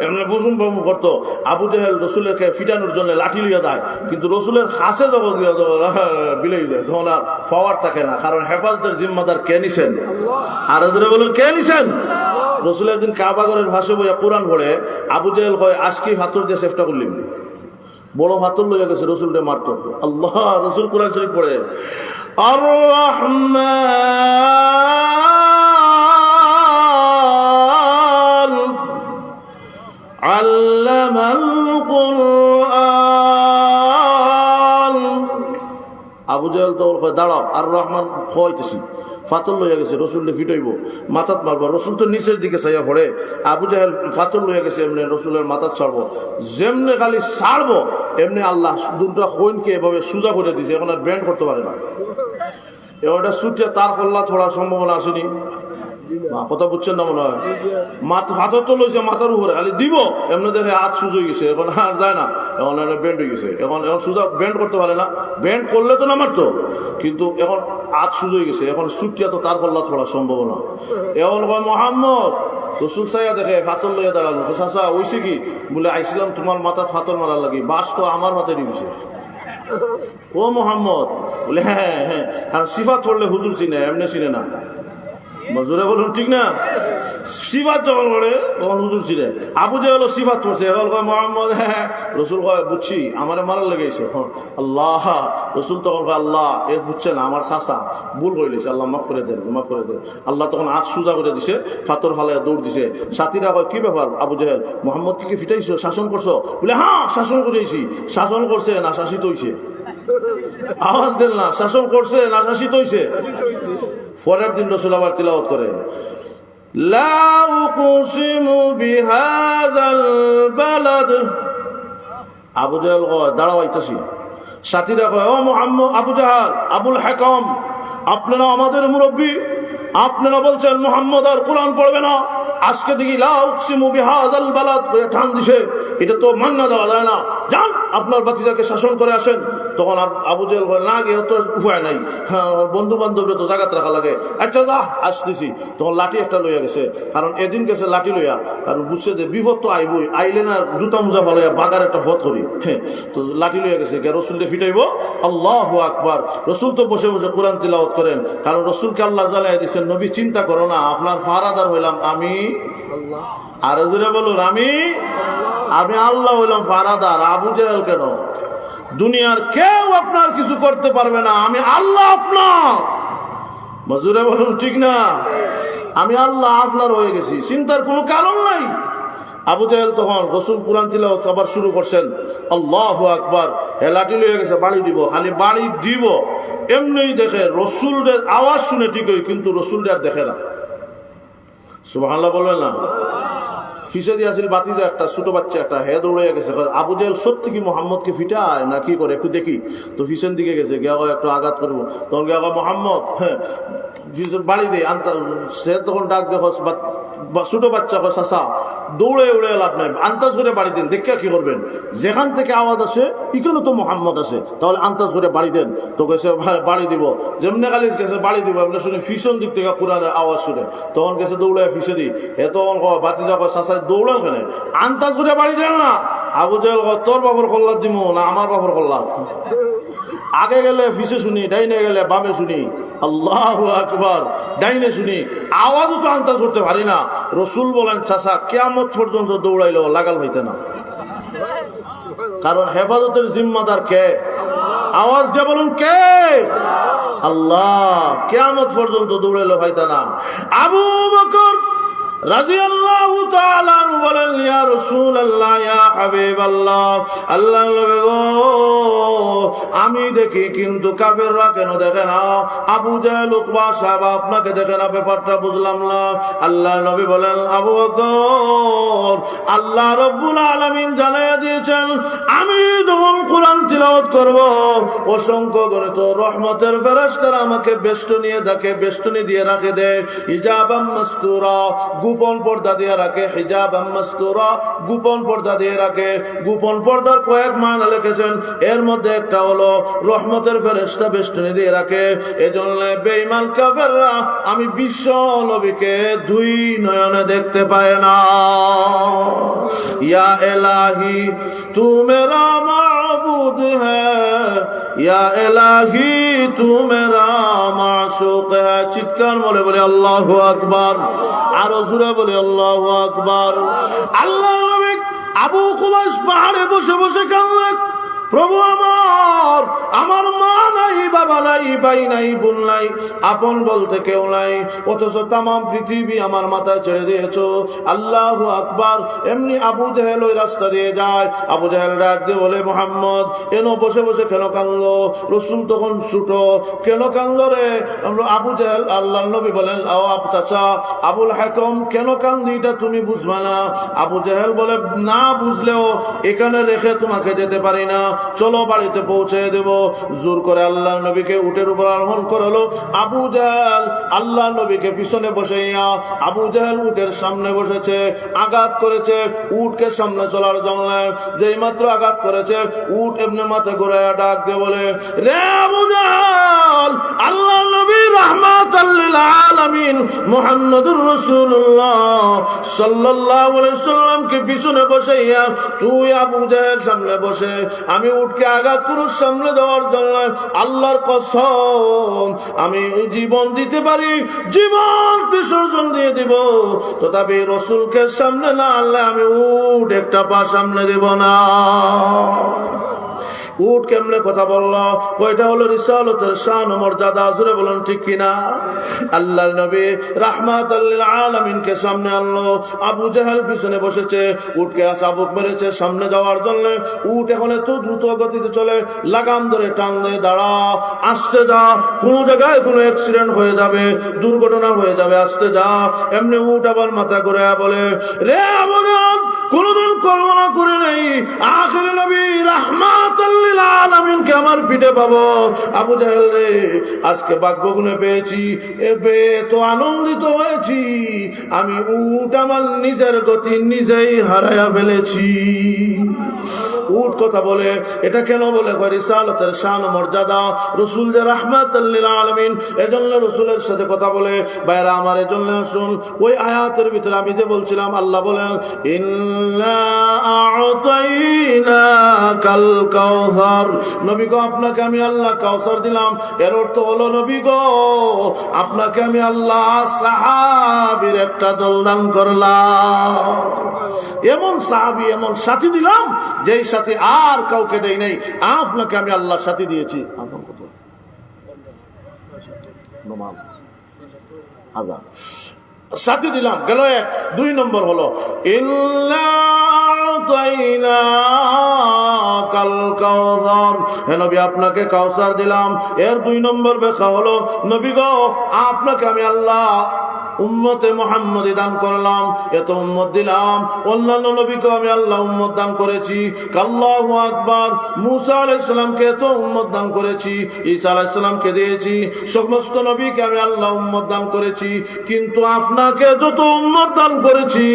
এমনি বুঝুম বাবু করতো। আবু জেহেল রসুলেরকে ফিটানোর জন্য লাঠি লিয়ে দেয়, কিন্তু রসুলের কাছে যখন বিলেই যায়, তখন আর পাওয়ার থাকে না, কারণ হেফাজতের জিম্মাদার কে নিছেন? আর বলুন কে নিছেন? রসুল একদিন কাবাগরের ভাষে বইয়া কোরআন পড়ে, আবু জেহেল কয় আজকে হাতুর দিয়ে চেষ্টা করলিম, বড় হাতুর লইয়া গেছে, রসুলকে মারতো। আল্লাহ রসুল কোরআন শরীফ পড়ে, আর-রহমান আল্লামাল কুরআন। আবু জাহেল তো দাঁড়াও, আর রহমান খাওয়াইতেছি, ফাতর লইয়া গেছে, রসুলকে ফিটাইব, মাথাত মারবো। রসুল তো নিচের দিকে চাইয়া পড়ে, আবু জাহেল ফাতর লইয়া গেছে, এমনি রসুলের মাথাত ছাড়বো, যেমনি খালি ছাড়বো এমনি আল্লাহ দুটা কোনকে এভাবে সোজা করে দিছে, এখন আর ব্যান্ড করতে পারে না। এটা সুটিয়া তার কল্লা ছোড়ার সম্ভাবনা আসেনি, কথা বুঝছেন না মনে হয়? হাতত তো লইছে মাথার উপরে, খালি দিব এমনি দেখে হাত সুজ হয়ে গেছে, এখন আর যায় না, এখন ব্যান্ড হয়ে গেছে, এখন সুজা ব্যান্ড করতে পারে না। ব্যান্ড করলে তো না মারতো, কিন্তু এখন হাত সুজ হয়ে গেছে, এখন সুটিয়া তো তার কল্লা ছোড়ার সম্ভাবনা। এখন কয় মোহাম্মদ, রসুল সাইয়া দেখে ফাতর লইয়া দাঁড়ালো, চাচা ওইসে কি? বলে আইছিলাম তোমার মাথাত ফাতর মারার লাগি, বাস তো আমার হাতে দিয়েছে। ও মোহাম্মদ, বলে হ্যাঁ হ্যাঁ, কারণ সিফাত পড়লে হুজুর চিনে, এমনি চিনে না। মজুরে বলুন ঠিক না? সিফাত যখন পড়ে তখন হুজুর চিনে। আবু জাহেল সিফাত পড়ছে, এখন কয় মোহাম্মদ, হ্যাঁ। রসুল কয় বুঝছি, আমারে মারার লেগেছে। আল্লাহ রসুল তখন কয় আল্লাহ এ বুঝছে না, আমার চাচা ভুল করে দিয়েছে, আল্লাহ মাফ করে দেন, মাফ করে দেন। আল্লাহ তখন আজ সুজা করে দিছে, ফাতর ফালায় দৌড় দিছে। সাথীরা কয় কি ব্যাপার আবু জাহেল, মোহাম্মদকে কি ফিটাইছো, শাসন করছো? বলে হ্যাঁ শাসন করেছি। শাসন করছে না শাসিত হইছে? আওয়াজ দেন না, শাসন করছে না শাসিত হইছে? পরের দিন রসুল আবার তিলাওয়াত করে, লা উকসিমু বিহাযাল বালাদ। আবু জাহেল কয় দাঁড়াও আইতাছি। সাথীরা কয় ও মুহাম্মদ, আবু জাহেল, আবুল হাকাম, আপনারা আমাদের মুরব্বী, আপনারা বলছেন মুহাম্মদ আর কোরআন পড়বে না, আজকে দেখি লা উকসিমু বিহাযাল বালাদ ঠান দিছে, এটা তো মান্না দেওয়া যায় না, যান আপনার বাতিজাকে শাসন করে আসেন। তখন আবু জাহেল বলে না গিয়ে তো উপায় নাই, বন্ধু বান্ধবরা তো জাগাত রাখা লাগে, আচ্ছা যা আসতেছি। তখন লাঠি একটা লইয়া গেছে, কারণ এদিন গেছে লাঠি লইয়া, কারণ বুঝছে যে বিপদ তো আইবই, আইলে না জুতা মুজা ফালাইয়া বাগার একটা হত করি, হ্যাঁ। তো লাঠি লইয়া গেছে, রসুলকে ফিটাইব। আল্লাহু আকবার। রসুল তো বসে বসে কোরআন তিলাওয়াত করেন, কারণ রসুলকে আল্লাহ জানাই দিচ্ছেন, নবী চিন্তা করো না, আপনার ফারাদার হইলাম আমি, আর জোরে বলুন আমি আল্লাহ হইলাম ফারাদার। আবু জেহেল কেন? দুনিয়ার কেউ আপনার কিছু করতে পারবে না, আমি আল্লাহ আপনার। জোরে বলুন ঠিক না? আমি আল্লাহ আপনার হয়ে গেছি, চিন্তার কোনো কারণ নাই। আবু জেহেল তখন রসুল কুরআন তিলাওয়াত আবার শুরু করছেন, আল্লাহু আকবার। লাঠি লয়ে গেছে, বাড়ি দিব, খালি বাড়ি দিব। এমনিই দেখে রসুলের আওয়াজ শুনে ঠিকই, কিন্তু রসুলটা আর দেখে না। সুবহানাল্লাহ বলবেন না? ফিসে দিয়েছিল বাতিজা একটা, ছোট বাচ্চা একটা, হে দৌড়ে গেছে। আবু জেহেল সত্যি কি মোহাম্মদকে ফিটায় না কি করে একটু দেখি তো। ফিসের দিকে গেছে, গিয়া একটু আঘাত করবো, তখন গিয়া মোহাম্মদ, হ্যাঁ বাড়ি দে আনতা। সে তখন ডাক দেখো, ছোট বাচ্চা কয় চাচা দৌড়ে উড়ে লাভ নাই, আন্দাজ করে বাড়ি দেন। দেখিয়া কি করবেন? যেখান থেকে আওয়াজ আসে এখানে তো মোহাম্মদ আছে, তাহলে আন্দাজ করে বাড়ি দেন। তো গেছে বাড়ি দিব, যেমনি খালি গেছে বাড়ি দিব। আপনি শুনে ফিসন দিক থেকে কোরআনের আওয়াজ শুনে তখন গেছে দৌড়ে ফিসে দি। এ তখন বাতিজা কয় চাচা দৌড়ান কেন? আন্দাজ করে বাড়ি দেন না। আবু জেহেল কয় তোর বাপর কল্লাদ দিব না আমার বাপর কল্লাদ। আগে গেলে ফিসে শুনি, ডাইনে গেলে বামে শুনি। আল্লাহু আকবার। ডাইনে শুনি, আওয়াজও তো আন্দাজ করতে পারি না। রসুল বলেন চাচা কিয়ামত পর্যন্ত দৌড়াইলো লাগাল হইতে না, কারণ হেফাজতের জিম্মাদার কে? আওয়াজ দিয়ে বলুন কে? আল্লাহ। কিয়ামত পর্যন্ত দৌড়াইলো হইতে না। আবু বকর রাদিয়াল্লাহু তাআলা আনহু বলেন, ইয়া রাসূলুল্লাহ, ইয়া হাবিবাল্লাহ, আল্লাহর নবী গো, আমি দেখি কিন্তু কাফেররা কেন দেখে না? আবু জেহেল, উকবা, সাহাবা আপনাকে দেখে না, ব্যাপারটা বুঝলাম না। আল্লাহর নবী বলেন, আবু বকর, আল্লাহ রাব্বুল আলামিন জানাইয়া দিয়েছেন, আমি যখন কোরআন তিলাওয়াত করব, অসংখ্য গণিত রহমতের ফেরেশতারা আমাকে বেষ্টনীয়ে দেখে, বেষ্টনী দিয়ে রাখে দেয়, হিজাবাম মাসতুরা, গোপন পর্দা দিয়ে রাখে। হিজাবাম মাসতুরা, গোপন পর্দা দিয়ে রাখে। গোপন পর্দার কয়েক মানা লিখেছেন, এর মধ্যে একটা হলো রহমতের ফেরেশতা বেষ্টনী দিয়ে রাখে। এজন্য বেঈমান কাফেররা আমি বিশ্ব নবীকে দুই নয়নে দেখতে পায় না। ইয়া ইলাহি তু মেরা মাবুদ হ্যায়, ইয়া ইলাহি তু মেরা মাশুক হ্যায়। চিৎকার বলে বলে আল্লাহু আকবার। আরো জোরে বলে আল্লাহু আকবার। আল্লাহ নবী আবু কুবাইস পাহাড়ে বসে বসে কাঁদলেন, প্রভু আমার মা নাই, বাবা নাই, ভাই নাই, বোন নাই, আপন বলতে কেউ নাই, অথচ তাম পৃথিবী আমার মাথায় ছেড়ে দিয়েছো। আল্লাহু আকবার। এমনি আবু জেহেল ওই রাস্তা দিয়ে যায়। আবু জেহেল ডাক দিয়ে বলে, মোহাম্মদ কেন বসে বসে কেন কাঁদলো? রসুল তখন ছুটো, কেন কাঁদলো রে? আবু জেহেল, আল্লাহ নবী বলেন, চাচা আবুল হাকম কেন কান্দি এটা তুমি বুঝবা না? আবু জেহেল বলে, না বুঝলেও এখানে রেখে তোমাকে যেতে পারি না, চলো বাড়িতে পৌঁছে দেব। জোর করে আল্লাহ নবীকে উটের উপর আরোহণ করালো। আবু জেহেল আল্লাহ নবীকে পিছনে বসাইয়া, আবু জেহেল উটের সামনে বসেছে, আঘাত করেছে উটকে সামনে চলার জন্য। যেই মাত্র আঘাত করেছে, উট এমনি মাথা ঘুরাইয়া ডাক দিয়ে বলে, রে আবু জেহেল, আল্লাহ নবী রাহমাতাল লিল আলামিন মুহাম্মদুর রাসূলুল্লাহ সাল্লাল্লাহু আলাইহি সাল্লামকে পিছনে বসাইয়া তুই আবু জেহেল সামনে বসে, আমি উটকে আঘাত করুর সামনে দেওয়ার জন্য আল্লাহর কসম আমি জীবন দিতে পারি, জীবন বিসর্জন দিয়ে দিব, তথাপি রসুলকে সামনে না আনলে আমি উট একটা পা সামনে দেব না। উট কেমনে কথা বললো? কয়টা হলো রিসালতের শান ও মর্যাদা। জুড়ে বলুন ঠিক কিনা? আল্লাহর নবী রাহমাতাল লিল আলামিনকে সামনে আনলো। আবু জেহেল পিছনে বসেছে, উটকে চাবুক মেরেছে সামনে যাওয়ার জন্য। উট এখন এত দ্রুত গতিতে চলে, লাগাম ধরে টান দিয়ে, দাঁড়া, আসতে যা, কোনো জায়গায় কোনো অ্যাক্সিডেন্ট হয়ে যাবে, দুর্ঘটনা হয়ে যাবে, আসতে যা। এমনি উট আবার মাথা ঘুরে বলে, রে আবু জেহেল, কোনদিন কল্পনা করে নেই আখির নবী রাহমাতাল লিল আলামিনকে আমার পিঠে পাবো। আবু জেহেল রে, আজকে ভাগ্য গুণে পেয়েছি, তো আনন্দিত হয়েছি, আমি উট আমার নিজের গতি নিজেই হারাইয়া ফেলেছি। উট কথা বলে, এটা কেন বলে? রিসালতের শান মর্যাদা, রসুল যে রাহমাতাল লিল আলামিন, এজন্য রসুলের সাথে কথা বলে। ভাইরা আমার, এজন্য শুন, ওই আয়াতের ভিতরে আমি যে বলছিলাম, আল্লাহ বলেন, ইন্না আ'তাইনাকা আতাইনাকাল কাউসার, নবী গো আপনাকে আমি আল্লাহ কাউসার দিলাম। এর অর্থ হলো নবী গো আপনাকে আমি আল্লাহ সাহাবীর একটা দল দান করলাম। এমন সাহাবী এমন সাথী দিলাম যেই সাথী আর কাউকে দেই নাই। আপনাকে আমি আল্লাহ সাথী দিয়েছি। সাথী দিলাম গেল এক। 2 নম্বর হলো ইন্না আতাইনাকাল কাউসার, হে নবী আপনাকে কাউসার দিলাম। এর 2 নম্বর ব্যাখ্যা হলো নবী গো আপনাকে আমি আল্লাহ উম্মতে মুহাম্মদী দান করলাম, এত উম্মত দিলাম। অন্যান্য নবীকে আমি আল্লাহ উম্মত দান করেছি। আল্লাহু আকবার। মুসা আলাইহিস সালামকে এত উম্মত দান করেছি, ঈসা আলাইহিস সালামকে দিয়েছি, সমস্ত নবীকে আমি আল্লাহ উম্মত দান করেছি। কিন্তু আপনাকে যত উম্মত দান করেছি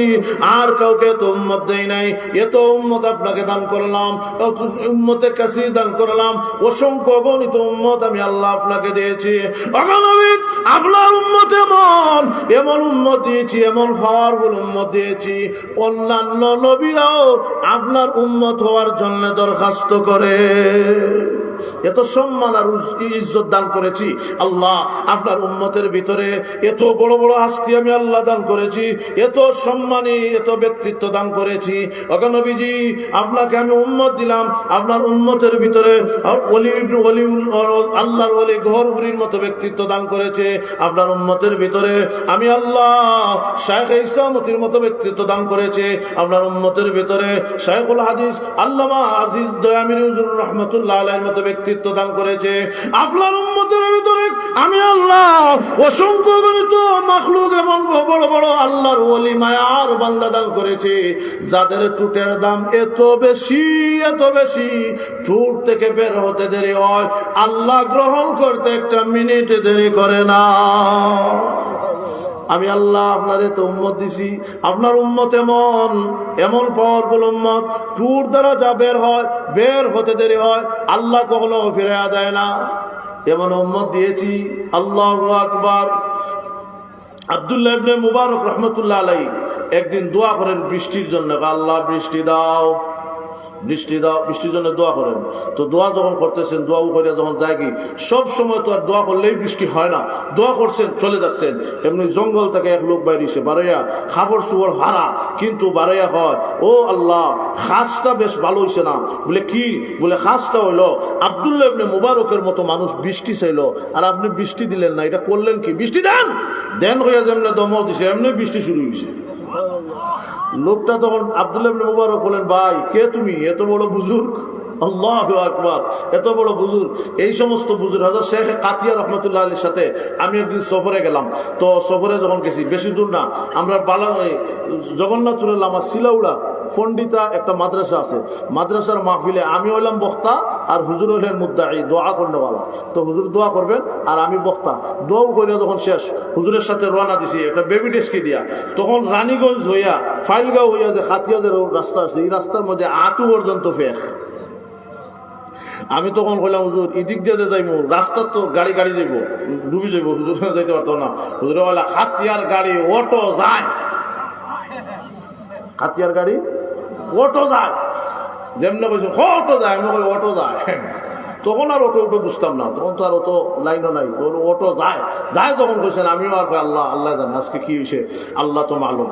আর কাউকে এত উম্মত দেই নাই। এত উম্মত আপনাকে দান করলাম, উম্মতে কাসীর দান করলাম, অসংখ্য অগণিত উম্মত আমি আল্লাহ আপনাকে দিয়েছি। নবী আপনার উম্মত এমন উম্মত দিয়েছি, এমন পাওয়ারফুল উম্মত দিয়েছি, অন্যান্য নবীরাও আপনার উম্মত হওয়ার জন্য দরখাস্ত করে। এত সম্মান আর ইজ্জত দান করেছি আল্লাহ আপনার উম্মতের ভিতরে। এত বড় বড় হাস্তি আমি আল্লাহ দান করেছি, এত সম্মানী এত ব্যক্তিত্ব দান করেছি। ওগো নবীজি আপনাকে আমি উম্মত দিলাম, আপনার উম্মতের ভিতরে আল্লাহর ওলি গহরপুরীর মতো ব্যক্তিত্ব দান করেছে। আপনার উম্মতের ভিতরে আমি আল্লাহ শাইখ ইসামতির মতো ব্যক্তিত্ব দান করেছে। আপনার উম্মতের ভিতরে শাইখুল হাদিস আল্লামা আজিজ দয়ামিনী হুজুর রাহমাতুল্লাহ আলাইহির মতো ব্যক্তিত্ব দান করেছে। আপনার উম্মতের ভিতরে আমি আল্লাহ অসংখ্য গণিত মাখলুক এমন বড় বড় আল্লাহর ওলি মায়ার বান্দা দান করেছে, যাদের টুটের দাম এত বেশি এত বেশি, টুট থেকে বের হতে দেরি হয়, আল্লাহ গ্রহণ করতে 1 মিনিট দেরি করে না। আমি আল্লাহ আপনার এত উম্মত দিছি। আপনার উম্মত এমন পাওয়ারফুল উম্মত, টুর দ্বারা যা বের হয়, বের হতে দেরি হয়, আল্লাহ কখনো ফিরে দেয় না, এমন উম্মত দিয়েছি। আল্লাহু আকবার। আব্দুল্লাহ ইবনে মুবারক রহমতুল্লাহ আলাইহি একদিন দোয়া করেন বৃষ্টির জন্য। আল্লাহ বৃষ্টি দাও, বৃষ্টি দাও, বৃষ্টির জন্য দোয়া করেন। তো দোয়া যখন করতেছেন, দোয়া করে যখন যায় কি, সব সময় তো আর দোয়া করলেই বৃষ্টি হয় না। দোয়া করছেন চলে যাচ্ছেন, এমনি জঙ্গল থেকে এক লোক বাইরেছে, বারোয়া খাফর সুবর হারা, কিন্তু বারোয়া হয় ও আল্লাহ খাসটা বেশ ভালো হইছে না। বলে কি? বলে খাসটা হইলো আব্দুল্লাহ ইবনে মুবারকের মতো মানুষ বৃষ্টি চাইলো আর আপনি বৃষ্টি দিলেন না, এটা করলেন কি? বৃষ্টি দেন দেন হইয়া যেমনি দমও দিছে এমনি বৃষ্টি শুরু হয়েছে। লোকটা তখন আব্দুল্লাহ ইবনে মুবারক বলেন, ভাই কে তুমি? এত বড় বুজুর্গ, আল্লাহু আকবার, এত বড় বুজুর্গ। এই সমস্ত বুজুর্গ হযরত শেখ কাতিয়া রহমতুল্লাহ আলীর সাথে আমি একদিন সফরে গেলাম। তো সফরে যখন গেছি, বেশি দূর না, আমরা জগন্নাথপুরের আমার সিলাউড়া পন্ডিতা একটা মাদ্রাসা আছে, মাদ্রাসার মাহফিলে আমি হইলাম বক্তা আর হুজুর হইলেন মুদ্দাঈ, দোয়া করনেওয়ালা। তো হুজুর দোয়া করবেন আর আমি বক্তা। দোয়া করে যখন শেষ, হুজুরের সাথে রওনা দিছি একটা বেবি ডেস্কি দিয়া। তখন রানীগঞ্জ হইয়া ফাইলগাঁও হইয়া যে খাতিয়াদের রাস্তা আছে, এই রাস্তার মধ্যে আঁটু পর্যন্ত ফেক। আমি তখন কইলাম, হুজুর এদিক দিয়ে যাইব, রাস্তা তো গাড়ি গাড়ি যাইব, ডুবি যাইব, হুজুর যাইতে পারতো না। হুজুরে বলে খাতিয়ার গাড়ি অটো যায়, খাতিয়ার গাড়ি অটো যায়, যেমন কইছে অটো যায়, আমি কই অটো যায়। তখন আর অটো বুঝতাম না, তখন তো আর অত লাইনও নাই, অটো যায় যায় তখন কইছেন। আমিও আর আল্লাহ আল্লাহ জানে আজকে কি হয়েছে, আল্লাহ তো মালুম।